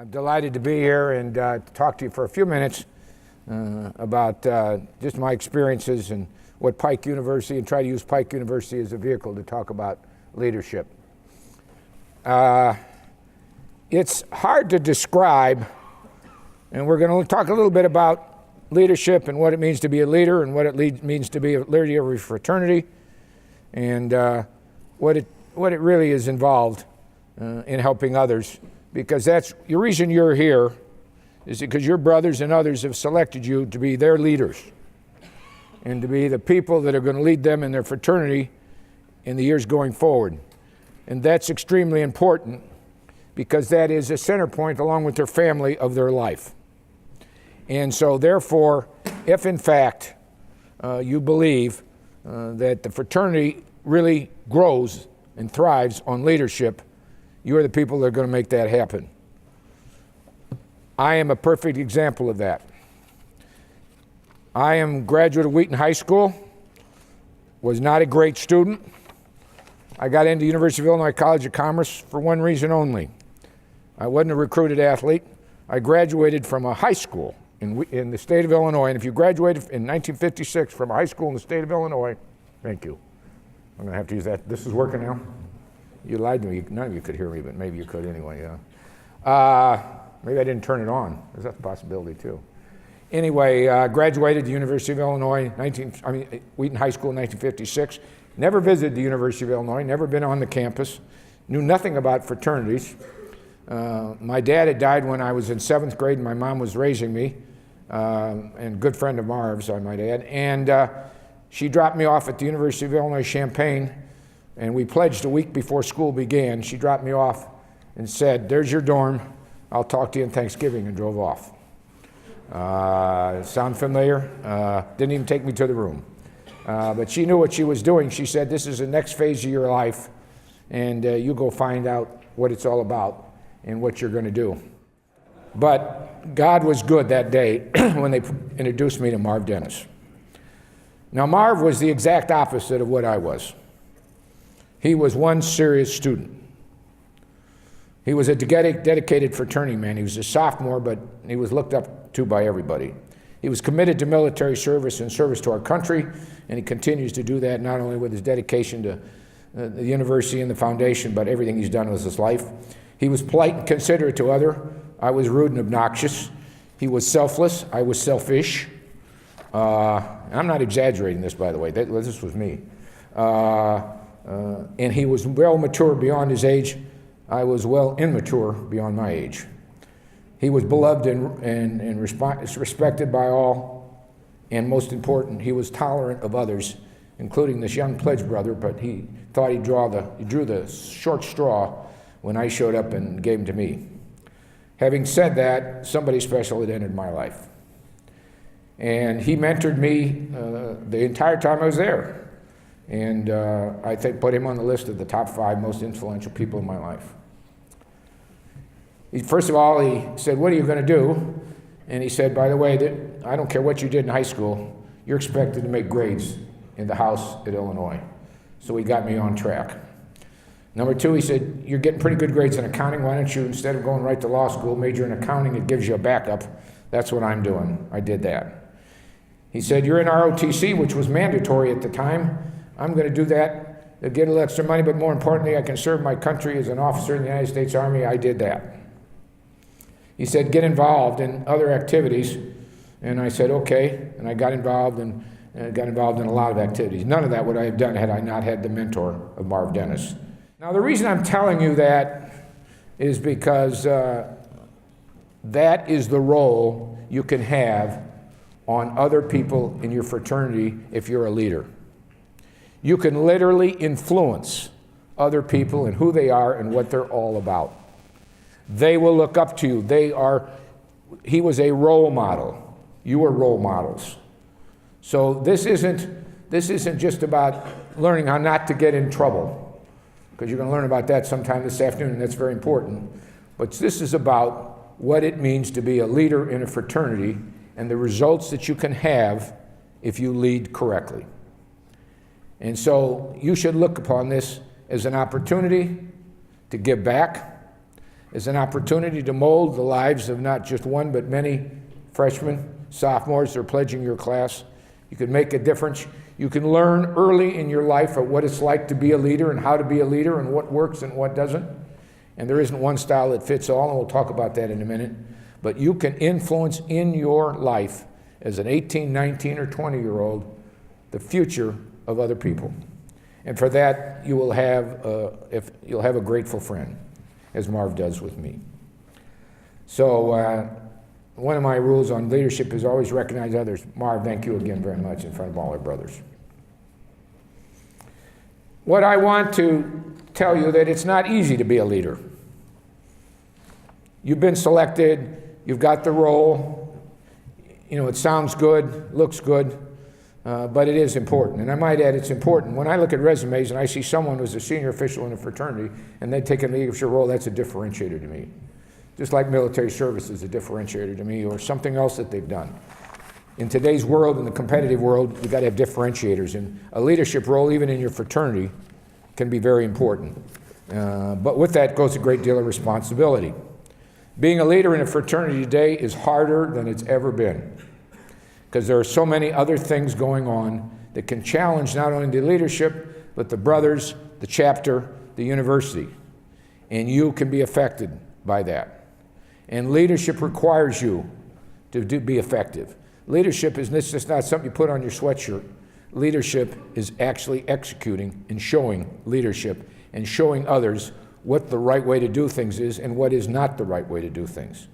I'm delighted to be here and talk to you for a few minutes about just my experiences and what PIKE University, and try to use PIKE University as a vehicle to talk about leadership. It's hard to describe, and we're going to talk a little bit about leadership and what it means to be a leader and what it means to be a leader of a fraternity, and what it really is involved in helping others. Because that's the reason you're here, is because your brothers and others have selected you to be their leaders and to be the people that are going to lead them in their fraternity in the years going forward. And that's extremely important because that is a center point, along with their family, of their life. And so therefore, if in fact you believe that the fraternity really grows and thrives on leadership, you are the people that are going to make that happen. I am a perfect example of that. I am a graduate of Wheaton High School, was not a great student. I got into University of Illinois College of Commerce for one reason only. I wasn't a recruited athlete. I graduated from a high school in the state of Illinois, and if you graduated in 1956 from a high school in the state of Illinois, thank you. I'm going to have to use that. This is working now? You lied to me. None of you could hear me, but maybe you could anyway, yeah. Maybe I didn't turn it on. There's that possibility too. Anyway, graduated the University of Illinois, Wheaton High School in 1956. Never visited the University of Illinois, never been on the campus, knew nothing about fraternities. My dad had died when I was in 7th grade and my mom was raising me, and a good friend of Marv's, I might add. And she dropped me off at the University of Illinois Champaign, and we pledged a week before school began. She dropped me off and said, "There's your dorm. I'll talk to you on Thanksgiving," and drove off. Sound familiar? Didn't even take me to the room. But she knew what she was doing. She said, "This is the next phase of your life, and you go find out what it's all about and what you're going to do." But God was good that day when they introduced me to Marv Dennis. Now, Marv was the exact opposite of what I was. He was one serious student. He was a dedicated fraternity man. He was a sophomore, but he was looked up to by everybody. He was committed to military service and service to our country, and he continues to do that, not only with his dedication to the university and the foundation, but everything he's done with his life. He was polite and considerate to others. I was rude and obnoxious. He was selfless. I was selfish. I'm not exaggerating this, by the way. This was me. And he was well mature beyond his age. I was well immature beyond my age. He was beloved and respected by all, and most important, he was tolerant of others, including this young pledge brother, but he thought he drew the short straw when I showed up and gave him to me. Having said that, somebody special had entered my life. And he mentored me the entire time I was there. And I think put him on the list of the top 5 most influential people in my life. First of all, he said, "What are you going to do?" And he said, "By the way, I don't care what you did in high school, you're expected to make grades in the house at Illinois." So he got me on track. Number 2, he said, "You're getting pretty good grades in accounting. Why don't you, instead of going right to law school, major in accounting? It gives you a backup." That's what I'm doing. I did that. He said, "You're in ROTC, which was mandatory at the time. I'm going to do that to get a little extra money, but more importantly, I can serve my country as an officer in the United States Army." I did that. He said, "Get involved in other activities." And I said, "Okay." And I got involved in a lot of activities. None of that would I have done had I not had the mentor of Marv Dennis. Now, the reason I'm telling you that is because that is the role you can have on other people in your fraternity if you're a leader. You can literally influence other people and who they are and what they're all about. They will look up to you. He was a role model. You were role models. So this isn't just about learning how not to get in trouble, because you're going to learn about that sometime this afternoon, and that's very important. But this is about what it means to be a leader in a fraternity and the results that you can have if you lead correctly. And so you should look upon this as an opportunity to give back, is an opportunity to mold the lives of not just one, but many freshmen, sophomores that are pledging your class. You can make a difference. You can learn early in your life what it's like to be a leader and how to be a leader and what works and what doesn't. And there isn't one style that fits all, and we'll talk about that in a minute. But you can influence in your life as an 18, 19, or 20-year-old the future of other people. And for that, you will have a grateful friend, as Marv does with me. So one of my rules on leadership is always recognize others. Marv, thank you again very much in front of all our brothers. What I want to tell you that it's not easy to be a leader. You've been selected, you've got the role, it sounds good, looks good, but it is important. And I might add, it's important. When I look at resumes and I see someone who's a senior official in a fraternity and they take a leadership role, that's a differentiator to me. Just like military service is a differentiator to me, or something else that they've done. In today's world, in the competitive world, you've got to have differentiators. And a leadership role, even in your fraternity, can be very important. But with that goes a great deal of responsibility. Being a leader in a fraternity today is harder than it's ever been, because there are so many other things going on that can challenge not only the leadership, but the brothers, the chapter, the university. And you can be affected by that. And leadership requires you to be effective. Leadership is just not something you put on your sweatshirt. Leadership is actually executing and showing leadership and showing others what the right way to do things is and what is not the right way to do things.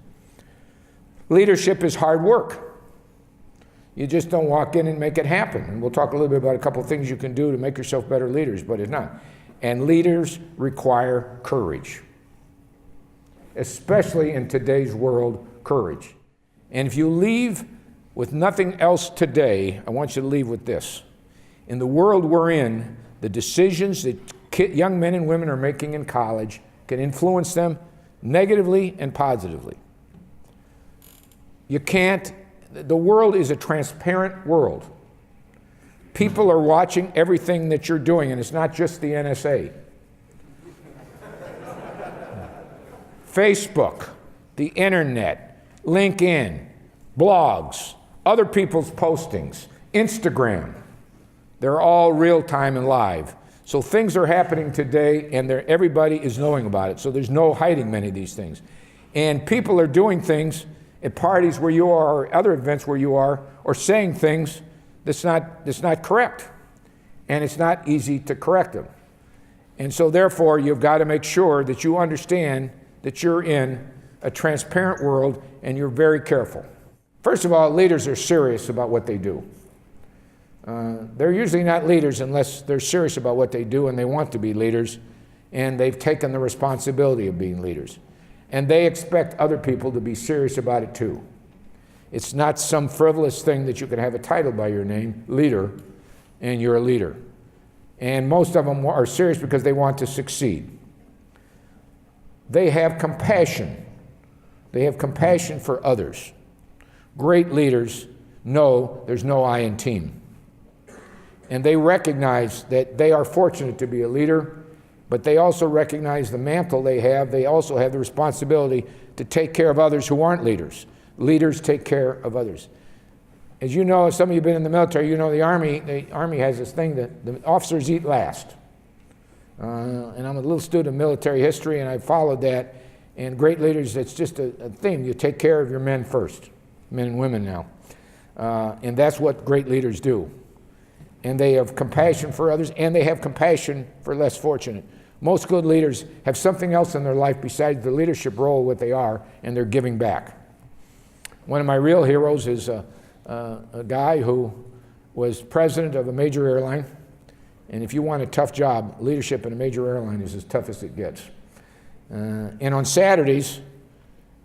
Leadership is hard work. You just don't walk in and make it happen. And we'll talk a little bit about a couple of things you can do to make yourself better leaders, but it's not. And leaders require courage. Especially in today's world, courage. And if you leave with nothing else today, I want you to leave with this. In the world we're in, the decisions that young men and women are making in college can influence them negatively and positively. The world is a transparent world. People are watching everything that you're doing, and it's not just the NSA. Facebook, the internet, LinkedIn, blogs, other people's postings, Instagram, they're all real time and live. So things are happening today and everybody is knowing about it. So there's no hiding many of these things. And people are doing things at parties where you are or other events where you are, or saying things that's not correct. And it's not easy to correct them. And so therefore you've got to make sure that you understand that you're in a transparent world and you're very careful. First of all, leaders are serious about what they do. They're usually not leaders unless they're serious about what they do and they want to be leaders and they've taken the responsibility of being leaders. And they expect other people to be serious about it too. It's not some frivolous thing that you can have a title by your name, leader, and you're a leader. And most of them are serious because they want to succeed. They have compassion. They have compassion for others. Great leaders know there's no I in team. And they recognize that they are fortunate to be a leader, but they also recognize the mantle they have. They also have the responsibility to take care of others who aren't leaders. Leaders take care of others. As you know, some of you have been in the military, you know the Army has this thing that the officers eat last. And I'm a little student of military history, and I followed that. And great leaders, it's just a thing. You take care of your men first, men and women now. And that's what great leaders do. And they have compassion for others, and they have compassion for less fortunate. Most good leaders have something else in their life besides the leadership role, what they are, and they're giving back. One of my real heroes is a guy who was president of a major airline. And if you want a tough job, leadership in a major airline is as tough as it gets. And on Saturdays,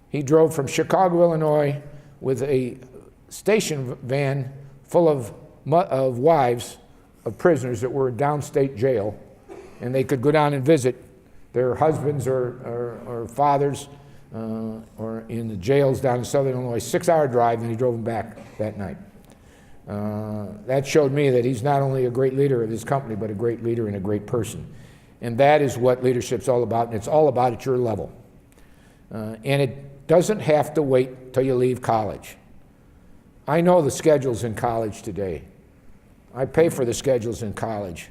he drove from Chicago, Illinois, with a station van full of wives of prisoners that were in downstate jail, and they could go down and visit their husbands or fathers or in the jails down in southern Illinois. 6-hour drive, and he drove them back that night. That showed me that he's not only a great leader of his company, but a great leader and a great person. And that is what leadership's all about, and it's all about at your level. And it doesn't have to wait till you leave college. I know the schedules in college today. I pay for the schedules in college.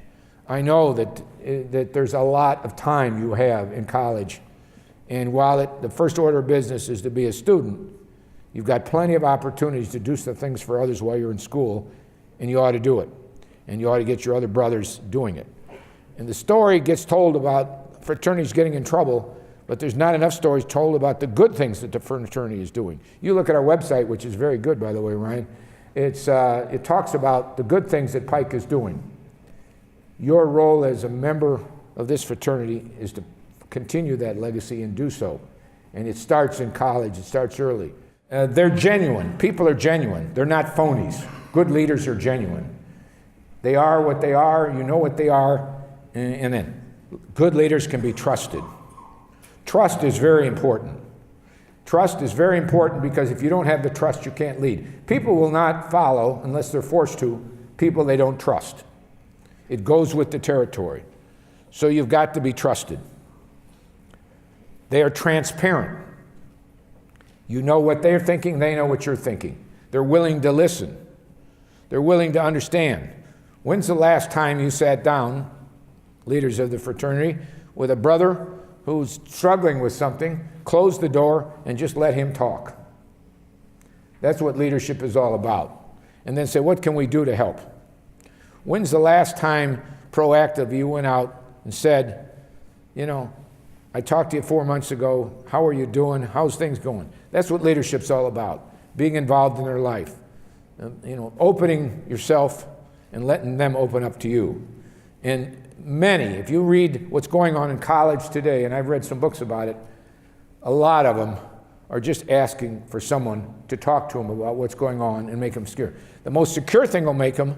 I know that there's a lot of time you have in college. And while the first order of business is to be a student, you've got plenty of opportunities to do some things for others while you're in school, and you ought to do it. And you ought to get your other brothers doing it. And the story gets told about fraternities getting in trouble, but there's not enough stories told about the good things that the fraternity is doing. You look at our website, which is very good, by the way, Ryan. It talks about the good things that PIKE is doing. Your role as a member of this fraternity is to continue that legacy and do so. And it starts in college, it starts early. They're genuine. People are genuine. They're not phonies. Good leaders are genuine. They are what they are, you know what they are, and then good leaders can be trusted. Trust is very important. Trust is very important because if you don't have the trust, you can't lead. People will not follow, unless they're forced to, people they don't trust. It goes with the territory. So you've got to be trusted. They are transparent. You know what they're thinking, they know what you're thinking. They're willing to listen. They're willing to understand. When's the last time you sat down, leaders of the fraternity, with a brother who's struggling with something, closed the door, and just let him talk? That's what leadership is all about. And then say, what can we do to help? When's the last time proactive you went out and said, you know, I talked to you 4 months ago, how are you doing, how's things going? That's what leadership's all about, being involved in their life. You know, opening yourself and letting them open up to you. And many, if you read what's going on in college today, and I've read some books about it, a lot of them are just asking for someone to talk to them about what's going on and make them secure. The most secure thing will make them,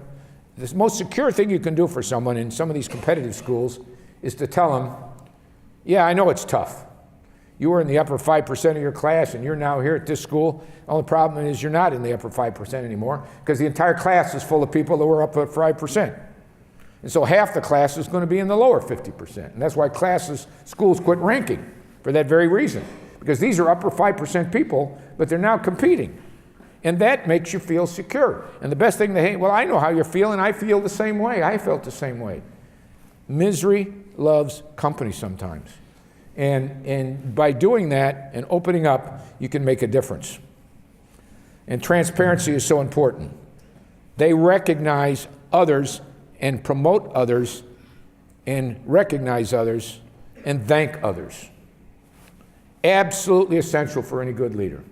the most secure thing you can do for someone in some of these competitive schools is to tell them, yeah, I know it's tough. You were in the upper 5% of your class and you're now here at this school. The only problem is you're not in the upper 5% anymore because the entire class is full of people that were up at 5%. And so half the class is going to be in the lower 50%. And that's why schools quit ranking for that very reason. Because these are upper 5% people, but they're now competing. And that makes you feel secure. And the best thing well, I know how you're feeling. I feel the same way. I felt the same way. Misery loves company sometimes. And by doing that and opening up, you can make a difference. And transparency is so important. They recognize others and promote others and recognize others and thank others. Absolutely essential for any good leader.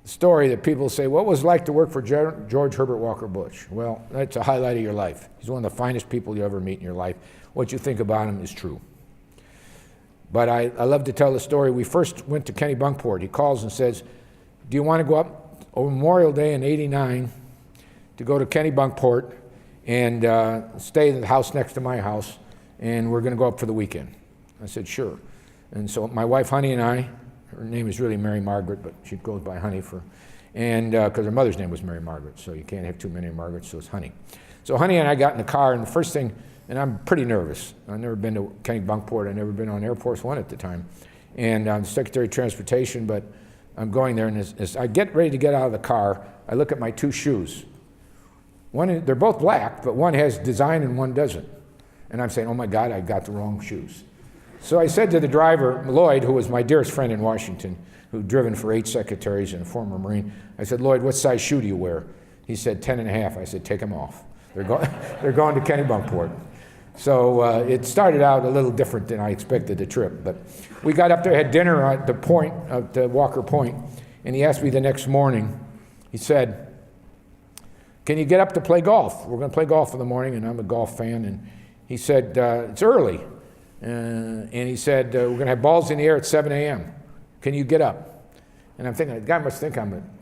The story that people say, what was it like to work for George Herbert Walker Bush? Well, that's a highlight of your life. He's one of the finest people you ever meet in your life. What you think about him is true. But I love to tell the story. We first went to Kennebunkport. He calls and says, do you want to go up on Memorial Day in '89 to go to Kennebunkport and stay in the house next to my house, and we're going to go up for the weekend? I said, sure. And so my wife, Honey, and I, her name is really Mary Margaret, but she goes by Honey because her mother's name was Mary Margaret, so you can't have too many Margarets, so it's Honey. So Honey and I got in the car, and the first thing, and I'm pretty nervous. I've never been to Kennebunkport. I've never been on Air Force One at the time. And I'm Secretary of Transportation, but I'm going there, and as I get ready to get out of the car, I look at my two shoes. They're both black, but one has design and one doesn't. And I'm saying, oh my God, I got the wrong shoes. So I said to the driver, Lloyd, who was my dearest friend in Washington, who'd driven for 8 secretaries and a former Marine, I said, Lloyd, what size shoe do you wear? He said, 10.5. I said, take them off. They're going to Kennebunkport. So it started out a little different than I expected the trip. But we got up there, had dinner at the Walker Point, and he asked me the next morning, he said, can you get up to play golf? We're going to play golf in the morning, and I'm a golf fan. And he said, it's early. And he said, we're going to have balls in the air at 7 a.m. Can you get up? And I'm thinking, the guy must think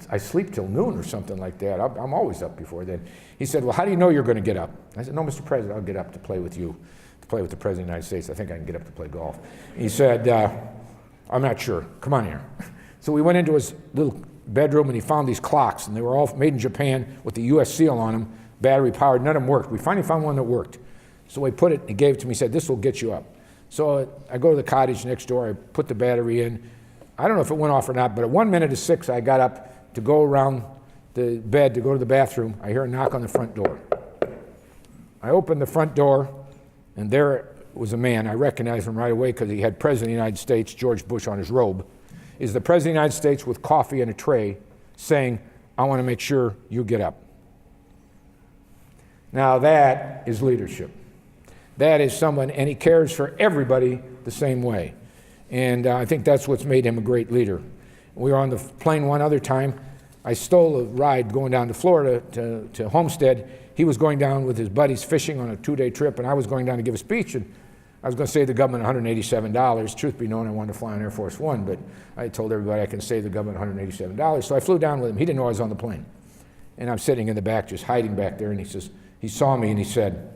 I sleep till noon or something like that. I'm always up before then. He said, well, how do you know you're going to get up? I said, no, Mr. President, I'll get up to play with you, to play with the President of the United States. I think I can get up to play golf. He said, I'm not sure. Come on here. So we went into his little bedroom, and he found these clocks, and they were all made in Japan with the U.S. seal on them, battery powered. None of them worked. We finally found one that worked. So we put it, he gave it to me, he said, this will get you up. So I go to the cottage next door, I put the battery in, I don't know if it went off or not, but at 1 minute to 6, I got up to go around the bed to go to the bathroom. I hear a knock on the front door. I opened the front door, and there was a man. I recognized him right away because he had President of the United States, George Bush, on his robe. Is the President of the United States with coffee and a tray saying, I want to make sure you get up. Now that is leadership. That is someone, and he cares for everybody the same way. And I think that's what's made him a great leader. We were on the plane one other time. I stole a ride going down to Florida to Homestead. He was going down with his buddies fishing on a 2-day trip, and I was going down to give a speech, and I was going to save the government $187. Truth be known, I wanted to fly on Air Force One, but I told everybody I can save the government $187. So I flew down with him. He didn't know I was on the plane. And I'm sitting in the back, just hiding back there, and he saw me and he said,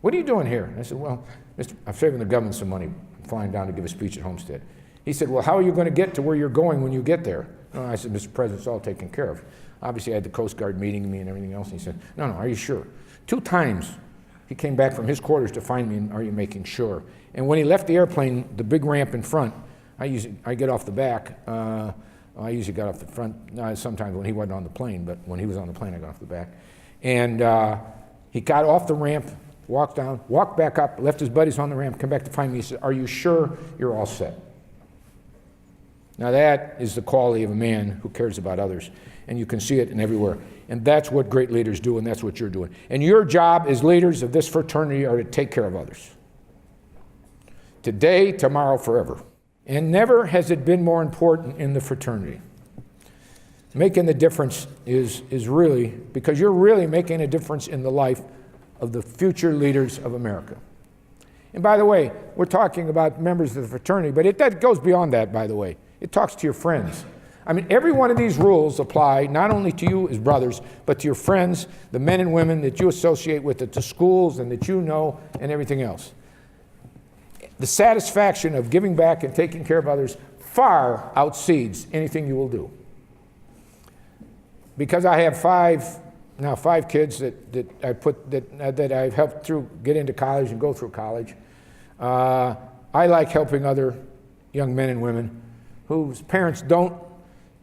what are you doing here? And I said, well, Mr., I'm saving the government some money. I'm flying down to give a speech at Homestead. He said, well, how are you going to get to where you're going when you get there? I said, Mr. President, it's all taken care of. Obviously, I had the Coast Guard meeting me and everything else. And he said, no, are you sure? 2 times he came back from his quarters to find me and, are you making sure? And when he left the airplane, the big ramp in front, I get off the back. I usually got off the front, sometimes when he wasn't on the plane, but when he was on the plane, I got off the back. And he got off the ramp, walked down, walked back up, left his buddies on the ramp, come back to find me. He said, are you sure you're all set? Now that is the quality of a man who cares about others, and you can see it in everywhere. And that's what great leaders do, and that's what you're doing. And your job as leaders of this fraternity are to take care of others. Today, tomorrow, forever. And never has it been more important in the fraternity. Making the difference is really, because you're really making a difference in the life of the future leaders of America. And by the way, we're talking about members of the fraternity, but that goes beyond that, by the way. It talks to your friends. I mean, every one of these rules apply not only to you as brothers, but to your friends, the men and women that you associate with at the schools and that you know, and everything else. The satisfaction of giving back and taking care of others far exceeds anything you will do. Because I have five kids that I've helped through get into college and go through college. I like helping other young men and women whose parents don't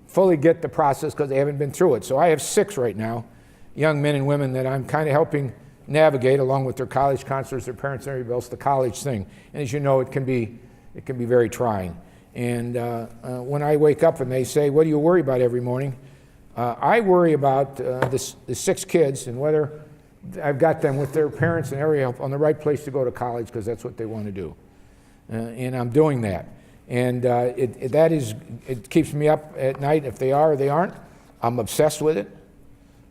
fully get the process because they haven't been through it. So I have 6 right now, young men and women that I'm kind of helping navigate along with their college counselors, their parents, and everybody else, the college thing. And as you know, it can be very trying. And when I wake up and they say, what do you worry about every morning? I worry about the 6 kids and whether I've got them with their parents and every help on the right place to go to college because that's what they want to do. And I'm doing that. And it keeps me up at night. If they are or they aren't, I'm obsessed with it.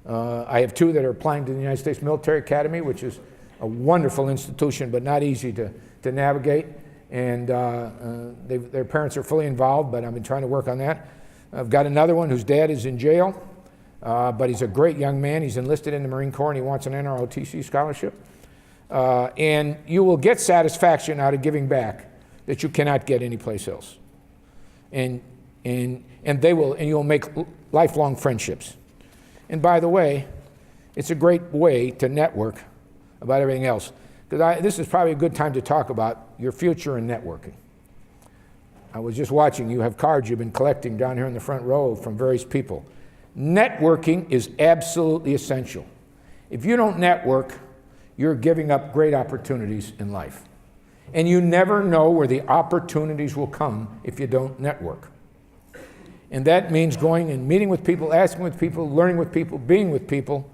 I have 2 that are applying to the United States Military Academy, which is a wonderful institution, but not easy to navigate. And their parents are fully involved, but I've been trying to work on that. I've got another one whose dad is in jail, but he's a great young man. He's enlisted in the Marine Corps, and he wants an NROTC scholarship. And you will get satisfaction out of giving back that you cannot get anyplace else. And you'll make lifelong friendships. And by the way, it's a great way to network about everything else. Because this is probably a good time to talk about your future in networking. I was just watching, you have cards you've been collecting down here in the front row from various people. Networking is absolutely essential. If you don't network, you're giving up great opportunities in life. And you never know where the opportunities will come if you don't network. And that means going and meeting with people, asking with people, learning with people, being with people.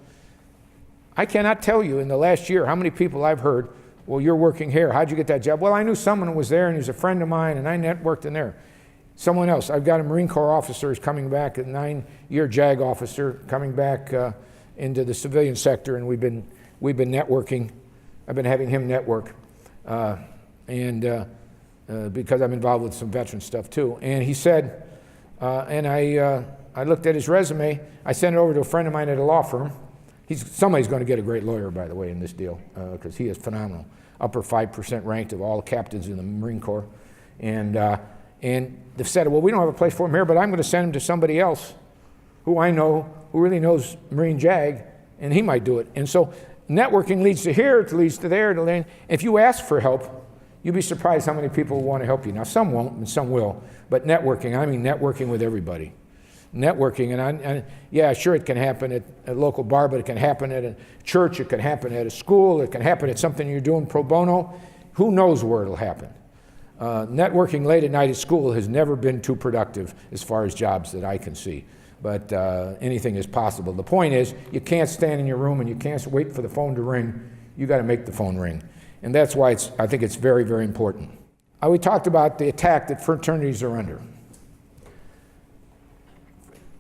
I cannot tell you in the last year how many people I've heard, well, you're working here. How'd you get that job? Well, I knew someone who was there, and he was a friend of mine, and I networked in there. Someone else. I've got a Marine Corps officer who's coming back, a 9-year JAG officer coming back into the civilian sector, and we've been networking. I've been having him network. Because I'm involved with some veteran stuff too. And he said, I looked at his resume, I sent it over to a friend of mine at a law firm. Somebody's going to get a great lawyer, by the way, in this deal, because he is phenomenal. Upper 5% ranked of all the captains in the Marine Corps. And they said, well, we don't have a place for him here, but I'm going to send him to somebody else who I know, who really knows Marine JAG, and he might do it. And so networking leads to here, it leads to there, to there. If you ask for help, You'd be surprised how many people will want to help you. Now, some won't and some will, but networking, I mean networking with everybody. Networking, and yeah, sure, it can happen at a local bar, but it can happen at a church, it can happen at a school, it can happen at something you're doing pro bono. Who knows where it'll happen? Networking late at night at school has never been too productive as far as jobs that I can see, but anything is possible. The point is, you can't stand in your room and you can't wait for the phone to ring. You got to make the phone ring. And that's why I think it's very, very important. We talked about the attack that fraternities are under.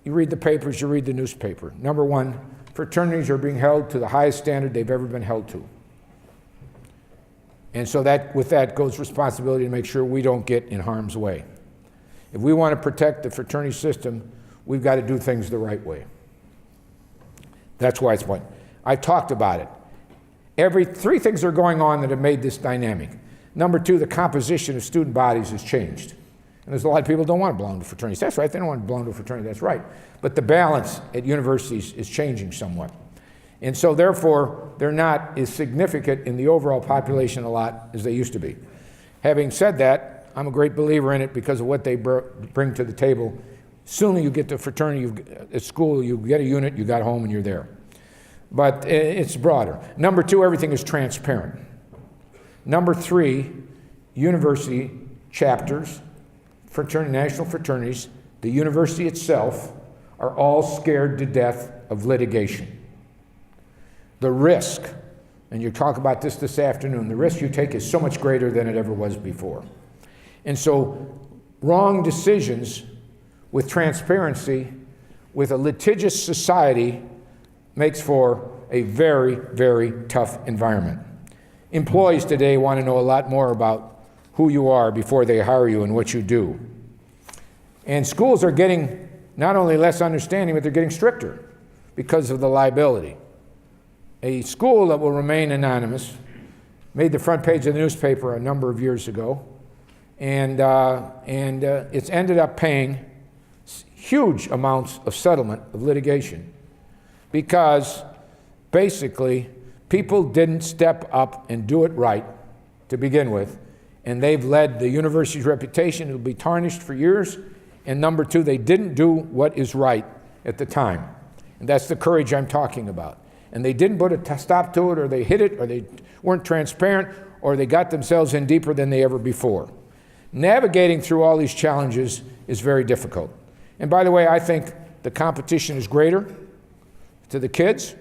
You read the papers, you read the newspaper. Number one, fraternities are being held to the highest standard they've ever been held to. And so with that goes responsibility to make sure we don't get in harm's way. If we want to protect the fraternity system, we've got to do things the right way. That's why it's important. I talked about it. Three things are going on that have made this dynamic. Number two, the composition of student bodies has changed. And there's a lot of people who don't want to belong to fraternities. That's right, they don't want to belong to a fraternity, that's right. But the balance at universities is changing somewhat. And so therefore, they're not as significant in the overall population a lot as they used to be. Having said that, I'm a great believer in it because of what they bring to the table. Sooner you get to fraternity, at school, you get a unit, you got home, and you're there. But it's broader. Number two, everything is transparent. Number three, university chapters, national fraternities, the university itself are all scared to death of litigation. The risk, and you talk about this afternoon, the risk you take is so much greater than it ever was before. And so wrong decisions with transparency, with a litigious society, makes for a very, very tough environment. Employees today want to know a lot more about who you are before they hire you and what you do. And schools are getting not only less understanding, but they're getting stricter because of the liability. A school that will remain anonymous made the front page of the newspaper a number of years ago, and it's ended up paying huge amounts of settlement of litigation because basically people didn't step up and do it right to begin with, and they've led the university's reputation. It'll be tarnished for years. And number two, they didn't do what is right at the time. And that's the courage I'm talking about. And they didn't put a stop to it, or they hid it, or they weren't transparent, or they got themselves in deeper than they ever before. Navigating through all these challenges is very difficult. And by the way, I think the competition is greater to the kids.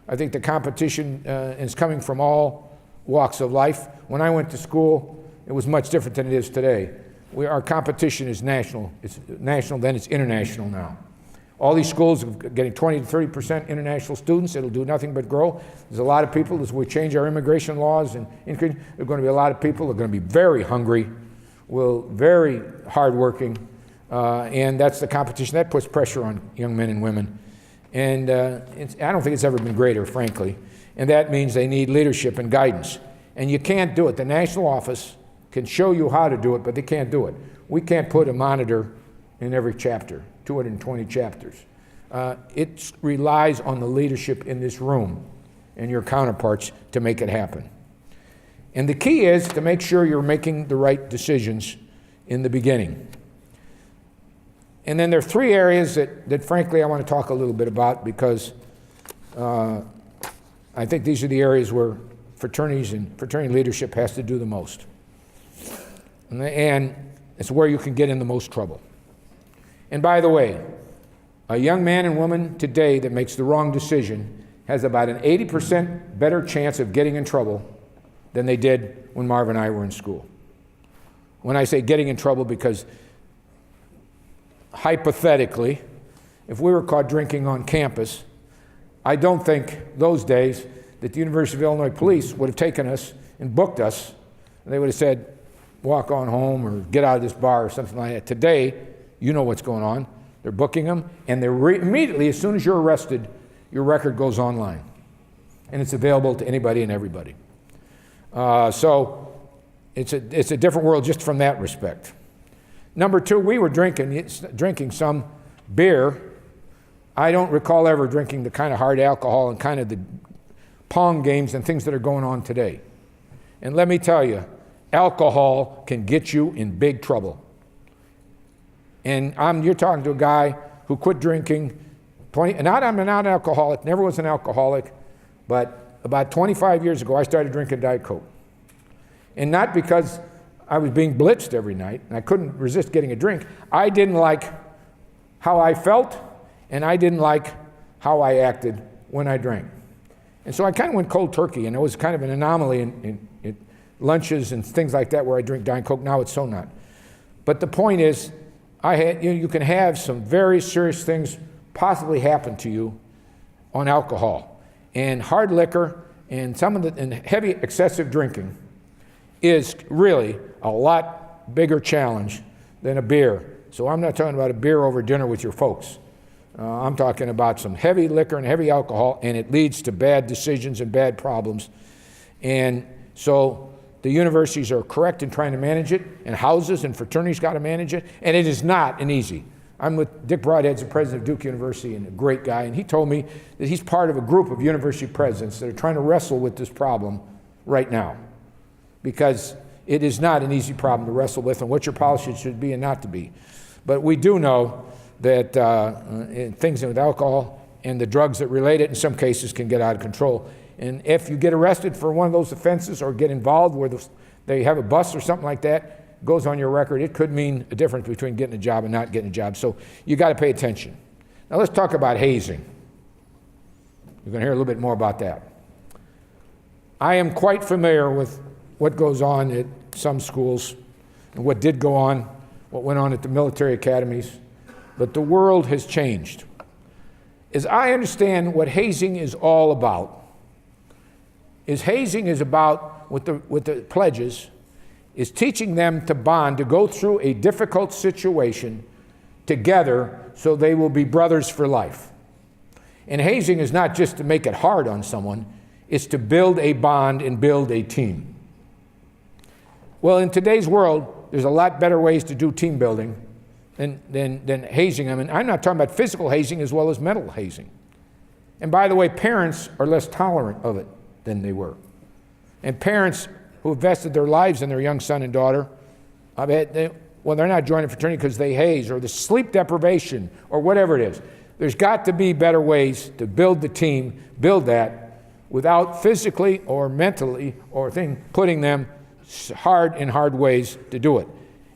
I think the competition is coming from all walks of life. When I went to school, it was much different than it is today. Our competition is national. It's national, then it's international now. All these schools are getting 20 to 30% international students. It'll do nothing but grow. There's a lot of people, as we change our immigration laws and increase, there are going to be a lot of people who are going to be very hungry, very hardworking, and that's the competition. That puts pressure on young men and women. And I don't think it's ever been greater, frankly. And that means they need leadership and guidance. And you can't do it. The national office can show you how to do it, but they can't do it. We can't put a monitor in every chapter, 220 chapters. It relies on the leadership in this room and your counterparts to make it happen. And the key is to make sure you're making the right decisions in the beginning. And then there are three areas that frankly I want to talk a little bit about because I think these are the areas where fraternities and fraternity leadership has to do the most. And it's where you can get in the most trouble. And by the way, a young man and woman today that makes the wrong decision has about an 80% better chance of getting in trouble than they did when Marv and I were in school. When I say getting in trouble, because hypothetically, if we were caught drinking on campus, I don't think those days that the University of Illinois police would have taken us and booked us. They would have said, walk on home or get out of this bar or something like that. Today, you know what's going on. They're booking them, and they're immediately, as soon as you're arrested, your record goes online. And it's available to anybody and everybody. So it's a different world just from that respect. Number two, we were drinking some beer. I don't recall ever drinking the kind of hard alcohol and kind of the pong games and things that are going on today. And let me tell you, alcohol can get you in big trouble. And you're talking to a guy who quit drinking, I'm not an alcoholic, never was an alcoholic, but about 25 years ago I started drinking Diet Coke. And not because I was being blitzed every night and I couldn't resist getting a drink. I didn't like how I felt and I didn't like how I acted when I drank. And so I kind of went cold turkey, and it was kind of an anomaly in lunches and things like that where I drink Diet Coke. Now it's so not. But the point is, you can have some very serious things possibly happen to you on alcohol. And hard liquor and and heavy excessive drinking is really a lot bigger challenge than a beer. So I'm not talking about a beer over dinner with your folks. I'm talking about some heavy liquor and heavy alcohol, and it leads to bad decisions and bad problems. And so the universities are correct in trying to manage it, and houses and fraternities got to manage it, and it is not an easy. I'm with Dick Broadhead's the president of Duke University and a great guy, and he told me that he's part of a group of university presidents that are trying to wrestle with this problem right now, because it is not an easy problem to wrestle with and what your policy should be and not to be. But we do know that things with alcohol and the drugs that relate it in some cases can get out of control. And if you get arrested for one of those offenses or get involved where they have a bus or something like that, goes on your record, it could mean a difference between getting a job and not getting a job. So you got to pay attention. Now let's talk about hazing. You're going to hear a little bit more about that. I am quite familiar with what goes on at some schools and what did go on, what went on at the military academies. But the world has changed. As I understand what hazing is all about, hazing is about, with the pledges, is teaching them to bond, to go through a difficult situation together so they will be brothers for life. And hazing is not just to make it hard on someone, it's to build a bond and build a team. Well, in today's world, there's a lot better ways to do team building than hazing. I mean, I'm not talking about physical hazing as well as mental hazing. And by the way, parents are less tolerant of it than they were. And parents who invested their lives in their young son and daughter, they're not joining a fraternity because they haze or the sleep deprivation or whatever it is. There's got to be better ways to build the team, build that, without physically or mentally putting them in hard ways to do it.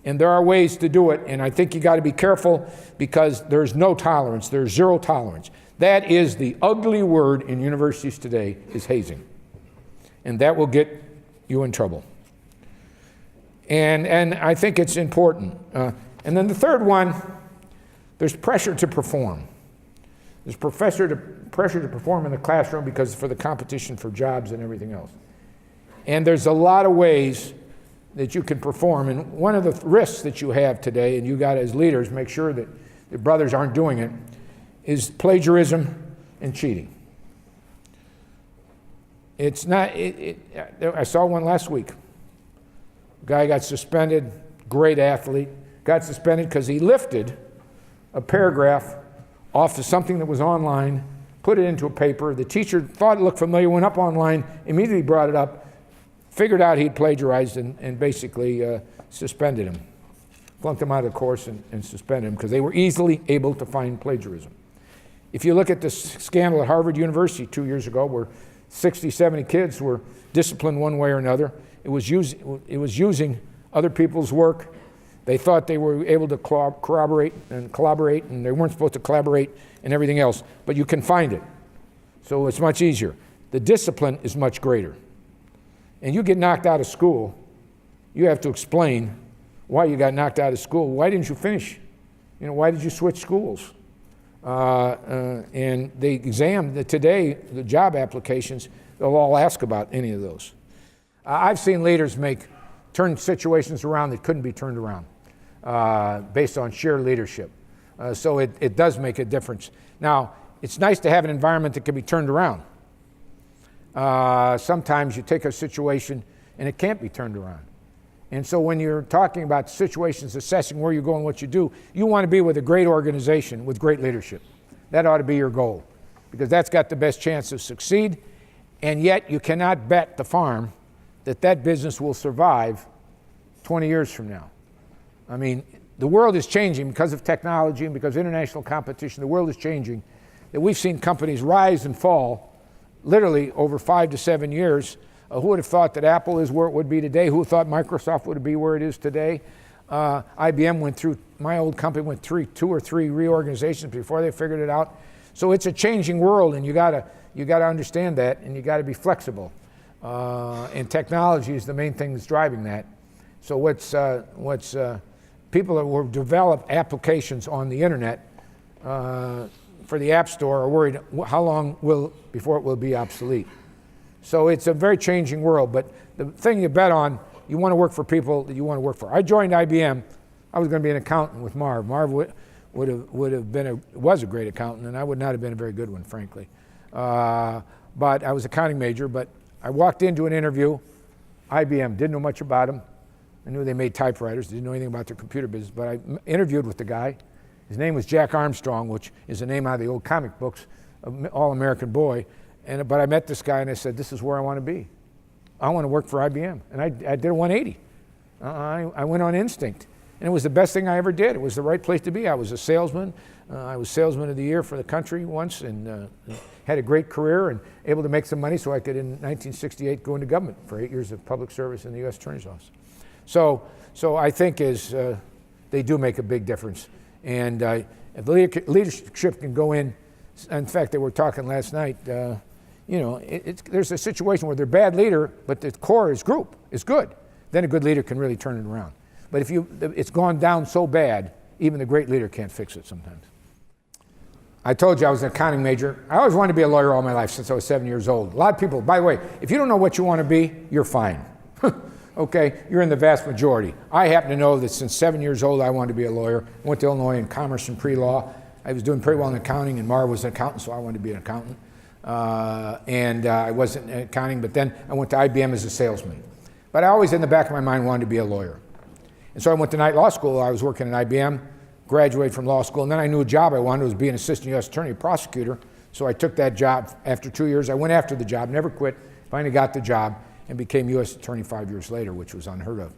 And there are ways to do it, and I think you got to be careful because there's no tolerance, there's zero tolerance. That is the ugly word in universities today, is hazing. And that will get you in trouble. And I think it's important. And then the third one, there's pressure to perform. There's pressure to perform in the classroom because for the competition for jobs and everything else. And there's a lot of ways that you can perform. And one of the risks that you have today, and you got as leaders, make sure that your brothers aren't doing it, is plagiarism and cheating. It's not, I saw one last week. Guy got suspended, great athlete, got suspended because he lifted a paragraph off of something that was online, put it into a paper. The teacher thought it looked familiar, went up online, immediately brought it up, figured out he'd plagiarized and basically suspended him. Flunked him out of the course and suspended him because they were easily able to find plagiarism. If you look at the scandal at Harvard University 2 years ago where 60, 70 kids were disciplined one way or another, it was using other people's work. They thought they were able to corroborate and collaborate, and they weren't supposed to collaborate and everything else, but you can find it. So it's much easier. The discipline is much greater. And you get knocked out of school, you have to explain why you got knocked out of school. Why didn't you finish? Why did you switch schools? And the exam, today, the job applications, they'll all ask about any of those. I've seen leaders turn situations around that couldn't be turned around based on sheer leadership. So it does make a difference. Now, it's nice to have an environment that can be turned around. Sometimes you take a situation and it can't be turned around. And so when you're talking about situations, assessing where you go and what you do, you want to be with a great organization with great leadership. That ought to be your goal because that's got the best chance to succeed. And yet you cannot bet the farm that business will survive 20 years from now. I mean, the world is changing because of technology and because of international competition. The world is changing. That we've seen companies rise and fall literally over 5 to 7 years. Who would have thought that Apple is where it would be today? Who thought Microsoft would be where it is today? IBM went through, my old company went through 2 or 3 reorganizations before they figured it out. So it's a changing world, and you gotta understand that, and you gotta be flexible. And technology is the main thing that's driving that. So people that will develop applications on the internet for the App Store are worried how long before it will be obsolete. So it's a very changing world, but the thing you bet on, you want to work for people that you want to work for. I joined IBM. I was going to be an accountant with Marv. Marv was a great accountant, and I would not have been a very good one, frankly. But I was an accounting major, but I walked into an interview, IBM, didn't know much about them. I knew they made typewriters, didn't know anything about their computer business, but I interviewed with the guy. His name was Jack Armstrong, which is a name out of the old comic books, All-American Boy. But I met this guy and I said, this is where I want to be. I want to work for IBM. And I did a 180. I went on instinct. And it was the best thing I ever did. It was the right place to be. I was a salesman. I was salesman of the year for the country once, and had a great career and able to make some money so I could, in 1968, go into government for 8 years of public service in the U.S. Attorney's Office. So I think they do make a big difference. And if leadership can go in fact, they were talking last night, there's a situation where they're a bad leader, but the core is good. Then a good leader can really turn it around. But if it's gone down so bad, even the great leader can't fix it sometimes. I told you I was an accounting major. I always wanted to be a lawyer all my life since I was 7 years old. A lot of people, by the way, if you don't know what you want to be, you're fine. Okay, you're in the vast majority. I happen to know that since 7 years old, I wanted to be a lawyer. I went to Illinois in commerce and pre-law. I was doing pretty well in accounting, and Marv was an accountant, so I wanted to be an accountant. I wasn't in accounting, but then I went to IBM as a salesman. But I always, in the back of my mind, wanted to be a lawyer. And so I went to night law school. I was working at IBM, graduated from law school, and then I knew a job I wanted was be an assistant U.S. attorney, prosecutor. So I took that job. After 2 years, I went after the job, never quit, finally got the job, and became U.S. attorney 5 years later, which was unheard of.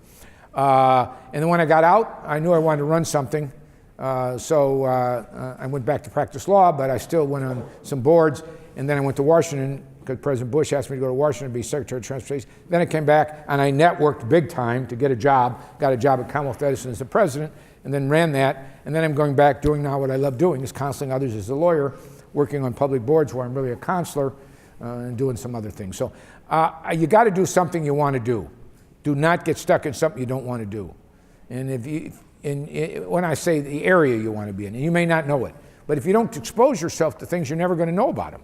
And then when I got out, I knew I wanted to run something. So I went back to practice law, but I still went on some boards. And then I went to Washington because President Bush asked me to go to Washington and be Secretary of Transportation. Then I came back and I networked big time to get a job. Got a job at Commonwealth Edison as the president, and then ran that. And then I'm going back doing now what I love doing, is counseling others as a lawyer, working on public boards where I'm really a counselor, and doing some other things. So you got to do something you want to do. Do not get stuck in something you don't want to do. And when I say the area you want to be in, and you may not know it, but if you don't expose yourself to things, you're never going to know about them.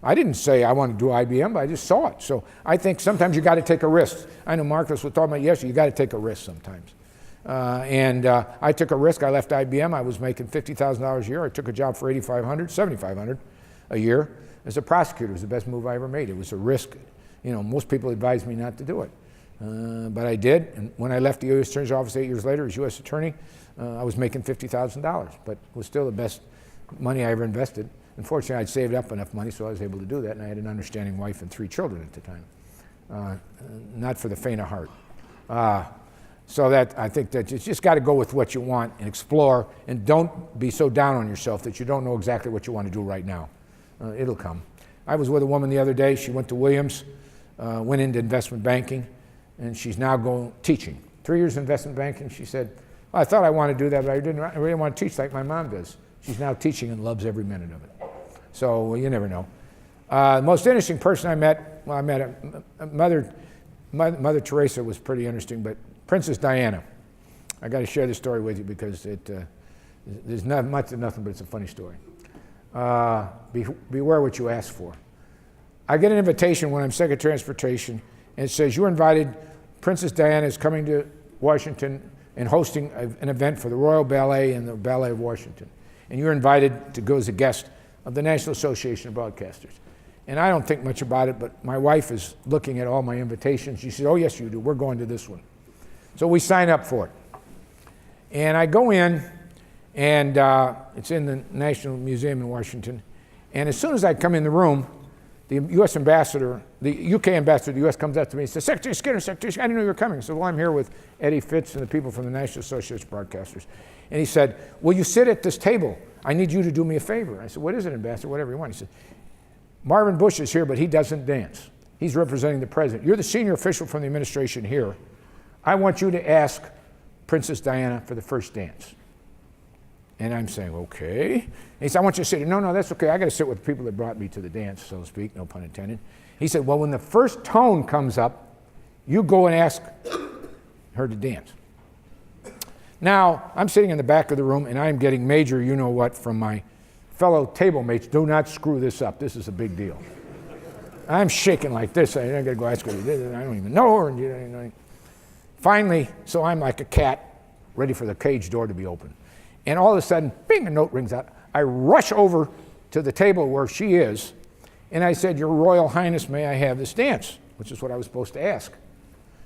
I didn't say I want to do IBM, but I just saw it. So I think sometimes you got to take a risk. I know Marcus was talking about yesterday, you got to take a risk sometimes. I took a risk. I left IBM. I was making $50,000 a year. I took a job for $8,500, $7,500 a year as a prosecutor. It was the best move I ever made. It was a risk. Most people advised me not to do it. But I did, and when I left the U.S. Attorney's Office 8 years later as U.S. Attorney, I was making $50,000, but it was still the best money I ever invested. Unfortunately, I'd saved up enough money, so I was able to do that, and I had an understanding wife and 3 children at the time. Not for the faint of heart. So I think that you just got to go with what you want and explore, and don't be so down on yourself that you don't know exactly what you want to do right now. It'll come. I was with a woman the other day. She went to Williams, went into investment banking, and she's now teaching. 3 years in investment banking. She said, I thought I wanted to do that, but I really want to teach like my mom does. She's now teaching and loves every minute of it. So you never know. The most interesting person I met Mother Teresa was pretty interesting, but Princess Diana. I got to share this story with you because there's not much of nothing, but it's a funny story. Beware what you ask for. I get an invitation when I'm Secretary of Transportation, and it says, you're invited, Princess Diana is coming to Washington and hosting an event for the Royal Ballet and the Ballet of Washington. And you're invited to go as a guest of the National Association of Broadcasters. And I don't think much about it, but my wife is looking at all my invitations. She said, oh, yes, you do. We're going to this one. So we sign up for it. And I go in, and it's in the National Museum in Washington. And as soon as I come in the room, the U.S. ambassador, the U.K. ambassador to the U.S. comes up to me and says, Secretary Skinner, I didn't know you were coming. I said, well, I'm here with Eddie Fitz and the people from the National Association of Broadcasters. And he said, will you sit at this table? I need you to do me a favor. I said, what is it, Ambassador? Whatever you want. He said, Marvin Bush is here, but he doesn't dance. He's representing the president. You're the senior official from the administration here. I want you to ask Princess Diana for the first dance. And I'm saying, okay. And he said, I want you to sit. No, that's okay. I got to sit with the people that brought me to the dance, so to speak, no pun intended. He said, well, when the first tone comes up, you go and ask her to dance. Now, I'm sitting in the back of the room, and I'm getting major you-know-what from my fellow table mates. Do not screw this up. This is a big deal. I'm shaking like this. I got to go ask her. I don't even know her. And, finally, so I'm like a cat ready for the cage door to be opened. And all of a sudden, bing, a note rings out. I rush over to the table where she is, and I said, Your Royal Highness, may I have this dance? Which is what I was supposed to ask.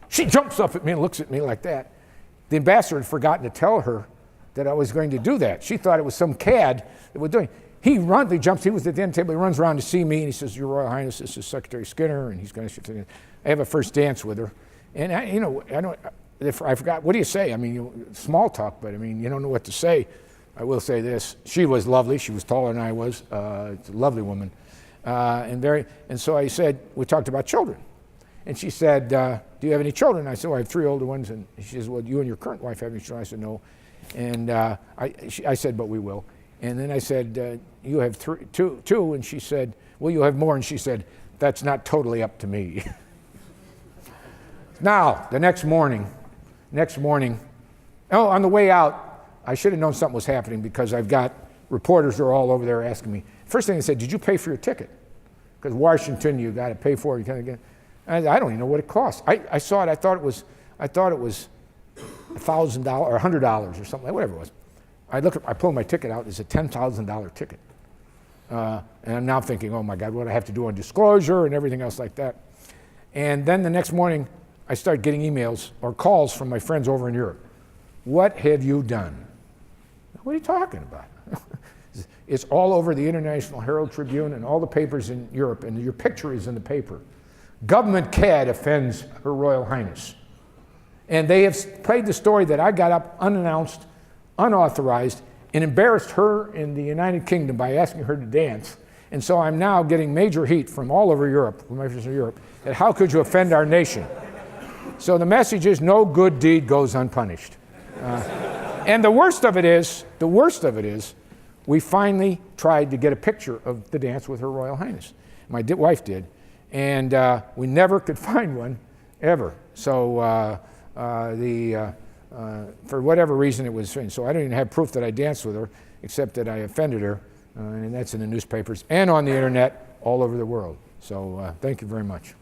She jumps up at me and looks at me like that. The ambassador had forgotten to tell her that I was going to do that. She thought it was some cad that was doing it. He jumps, he was at the end of the table, he runs around to see me, and he says, Your Royal Highness, this is Secretary Skinner, and he's going to, I have a first dance with her. And I forgot, what do you say? I mean, small talk, but I mean, you don't know what to say. I will say this, she was lovely, she was taller than I was, it's a lovely woman. And so I said, we talked about children. And she said, do you have any children? I said, well, I have 3 older ones. And she says, well, you and your current wife have any children? I said, no. And I said, but we will. And then I said, you have two. And she said, well, you have more. And she said, that's not totally up to me. Now, the next morning, on the way out, I should have known something was happening because I've got reporters who are all over there asking me. First thing they said, did you pay for your ticket? Because Washington, you got to pay for it. You can't get. I don't even know what it costs. I saw it. I thought it was $1,000 or $100 or something, whatever it was. I pulled my ticket out. It's a $10,000 ticket, and I'm now thinking, oh my God, what do I have to do on disclosure and everything else like that? And then the next morning, I started getting emails or calls from my friends over in Europe. What have you done? What are you talking about? It's all over the International Herald Tribune and all the papers in Europe, and your picture is in the paper. Government cad offends Her Royal Highness. And they have played the story that I got up unannounced, unauthorized, and embarrassed her in the United Kingdom by asking her to dance. And so I'm now getting major heat from all over Europe, from my friends in Europe, that how could you offend our nation? So the message is no good deed goes unpunished. And the worst of it is, we finally tried to get a picture of the dance with Her Royal Highness. My wife did. And we never could find one, ever. So for whatever reason it was, so I don't even have proof that I danced with her, except that I offended her, and that's in the newspapers and on the internet all over the world. So thank you very much.